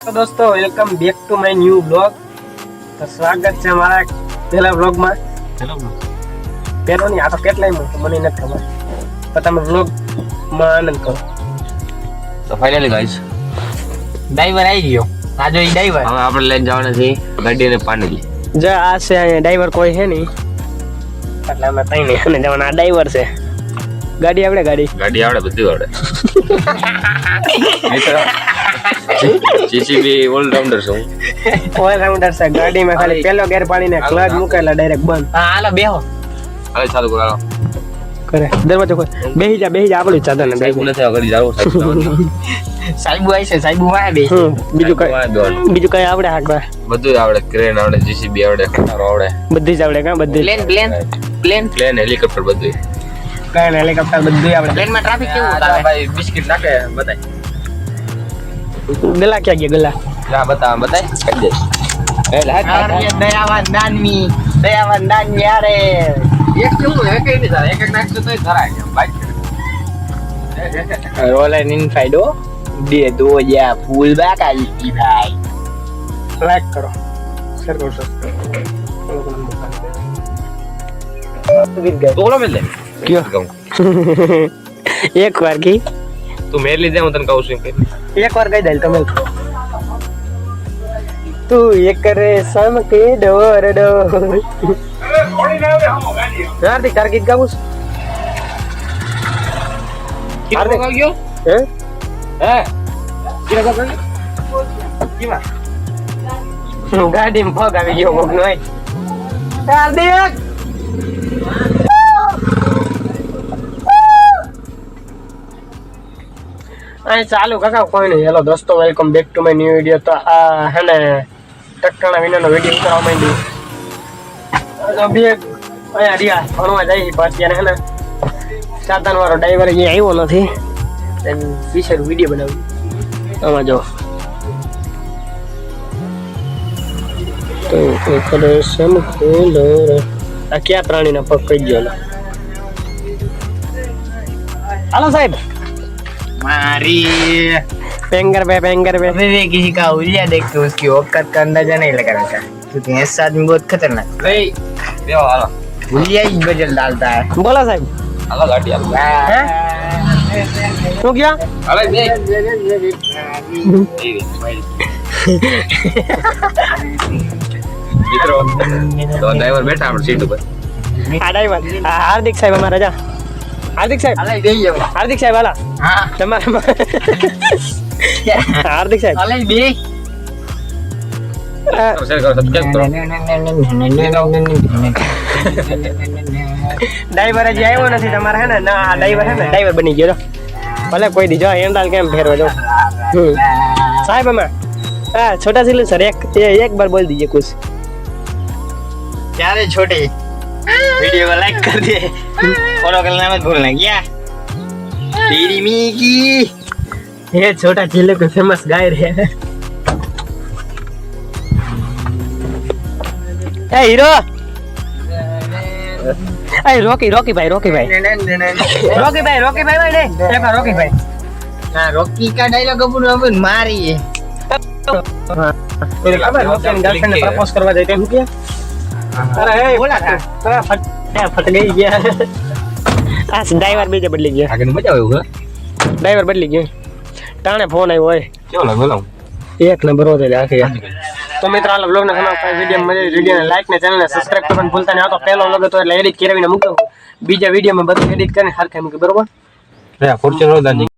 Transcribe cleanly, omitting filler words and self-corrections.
तो दोस्तों welcome back to my new blog. तो स्वागत है हमारा पहला ब्लॉग में। पहलो नहीं आ तो કેટલાય માં તો મને નથી ખબર, પણ તમે ब्लॉग માં આનંદ કરો। તો ફાઇનલી ગાઈસ ડ્રાઈવર આવી ગયો। આ જો ઈ ડ્રાઈવર હવે આપણે લઈને જવાના છે ગાડીને પાણી। જો આ છે અહીંયા ડ્રાઈવર કોઈ છે નહીં, એટલે અમે તઈ નહીં અને જવાના। આ ડ્રાઈવર છે। ગાડી આવડે? ગાડી આવડે, બધું આવડે। જીસીબી ઓલ રાઉન્ડર છું। ઓલ રાઉન્ડર છે। ગાડીમાં ખાલી પહેલો ગેર પાડીને ક્લચ મૂકેલા ડાયરેક્ટ બંધ। હા હાલો બેહો, હવે ચાલુ કરો। કરે દરવાજો ખોલ। બેહી જા આપણી ચાદર ને સાહેબ નથી આગળ જાવ સાહેબુ આવી છે। સાહેબુ વાય બે બીજું કઈ આવડે? હાકવા બધું આવડે। ક્રેન આવડે, જીસીબી આવડે, ખટારો આવડે, બધી જ આવડે। કા બધી? પ્લેન હેલિકોપ્ટર બધું। પ્લેન હેલિકોપ્ટર બધું આવડે। પ્લેનમાં ટ્રાફિક કેવું થાય ભાઈ? બિસ્કિટ નાખે બતાય। ગલા ક્યાં ગયા? ગલા ના બતાય કરી દે। એ લાટ દયાવાન દાનવી યારે એક કેવું એક નહીં થાય, એક નાખતો તોય ધરાય બાઈક। રોલર ઇનફાઇડો દે દો યા ફૂલ બેક આવી ભાઈ। લાઈક કરો, શેર કરો, સબસ્ક્રાઇબ તોલો મેલ દે ક્યો કહું એક વાર કી તું મેલ લીધે હું તને કહું છું કે એક વાર કહી દે તમે। તું એક કરે સમ કે ડોર હાર્દિક તાર ગીત ગાવું છે? હાર્દિક ગયો હે ગાડીમાં પગ આવી ગયો મોગ નો। હાર્દિક અહીં ચાલુ કાકા કોઈ નહીં। હેલો દોસ્તો, welcome back to my new video. તો આ હે ને ટકટાણા વિનાનો વિડીયો ઉતારવા માંડી। અભી અહીંયા રિયા ભણવા જાય છે, પણ અત્યારે હે ને સાધન વાળો ડ્રાઈવર અહીંયા આવ્યો નથી, વિશે વિડીયો બનાવી। આમાં જો તો કરે સમ ખેલો। આ ક્યાં પ્રાણીના પગ કહી ગયો? હાલો સાહેબ मारी पेंगर पे अबे किसी का उलिया देख के उसकी औकात का अंदाजा नहीं लगा रहा था, क्योंकि ऐसा आदमी बहुत खतरनाक ભાઈ બેહો હાલો। उलिया ही बजल डालता है। बोला साहब હાલો ગાડી હાલો। तो क्या હાલો બે મિત્રો તો ડ્રાઈવર બેઠા આપણે સીટ ઉપર। आ ड्राइवर हार्दिक साहब हमारा जा। हार्दिक साहब अले दे जाओ। हार्दिक साहब वाला हां તમારા हार्दिक साहब अले बे શેર કરો, સબસ્ક્રાઇબ કરો। ડ્રાઈવર જ આવ્યો નથી તમારે હે ને? ના ડ્રાઈવર હે ને ડ્રાઈવર બની ગયો। ભલે કોઈ દી જો હેન્ડલ કેમ ફેરવો જો साहब हमें हां छोटा सी सर एक बार बोल दीजिए कुछ। क्या रे छोटे, वीडियो को लाइक कर दे, फॉलो करना मत भूलना। क्या तेरी मी की ये छोटा जिले को फेमस गाय रे। ए हीरो, ए रॉकी भाई रोकी भाई ने देखो रॉकी भाई। हाँ रॉकी का डायलॉग अपन अपन मारी है। तेरे खबर रॉकी ने गर्लफ्रेंड ने प्रपोज करवा देते हैं क्या? अरे हे बोला था फट गई गया। आ ड्राइवर बीजे बदली गया। આગળ મજા આવે એવું ड्राइवर बदली गया, टाणे फोन आयो होय કેવો લાગે બોલાવ एक नंबर होते आखे। तो मित्र આ વ્લોગ ને તમારા વિડિયો મજા વિડિયો ને લાઈક ને ચેનલ ને સબસ્ક્રાઇબ કરવાનું ભૂલતા નહીં। આ તો પહેલો વ્લોગ હતો એટલે એડિટ કરાવીને મૂકો, બીજા વિડિયો માં બધું એડિટ કરીને હરખે મૂકી, બરોબર? ફોર્ચ્યુનર દાની